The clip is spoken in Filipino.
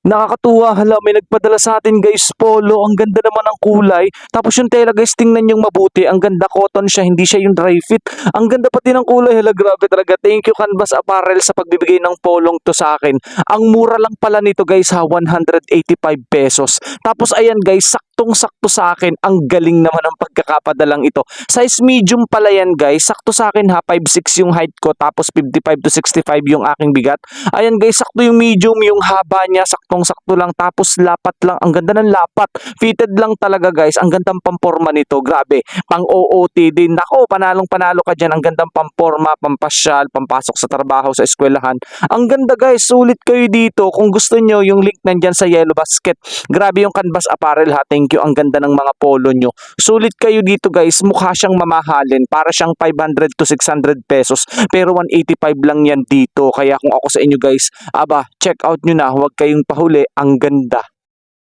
Nakakatuwa, hala, may nagpadala sa atin guys, polo. Ang ganda naman ng kulay. Tapos yung tela guys, tingnan yung mabuti. Ang ganda, cotton siya, hindi siya yung dry fit. Ang ganda pati ng kulay, hala, grabe talaga. Thank you Canvas Apparel sa pagbibigay ng polong to sa akin. Ang mura lang pala nito guys ha, 185 pesos. Tapos ayan guys, saktong-sakto sa akin. Ang galing naman ng pagkakapadalang ito. Size medium pala yan guys. Sakto sa akin ha, 5'6" yung height ko. Tapos 55 to 65 yung aking bigat. Ayan guys, sakto yung medium, yung haba niya, saktong-sakto lang. Tapos lapat lang, ang ganda ng lapat. Fitted lang talaga guys, ang gandang pamporma nito, grabe. Pang OOT din, nako, panalong panalo ka dyan. Ang gandang pamporma, pampasyal, pampasok sa trabaho, sa eskwelahan. Ang ganda guys, sulit kayo dito. Kung gusto nyo, yung link nandyan sa Yellow Basket. Grabe yung Canvas Apparel ha, thank you. Ang ganda ng mga polo nyo. Sulit kayo dito guys, mukha siyang mamahalin. Para siyang 500 to 600 pesos. Pero 185 lang yan dito. Kaya kung ako sa inyo guys, aba, check out nyo na, huwag kayong pahuli, ang ganda.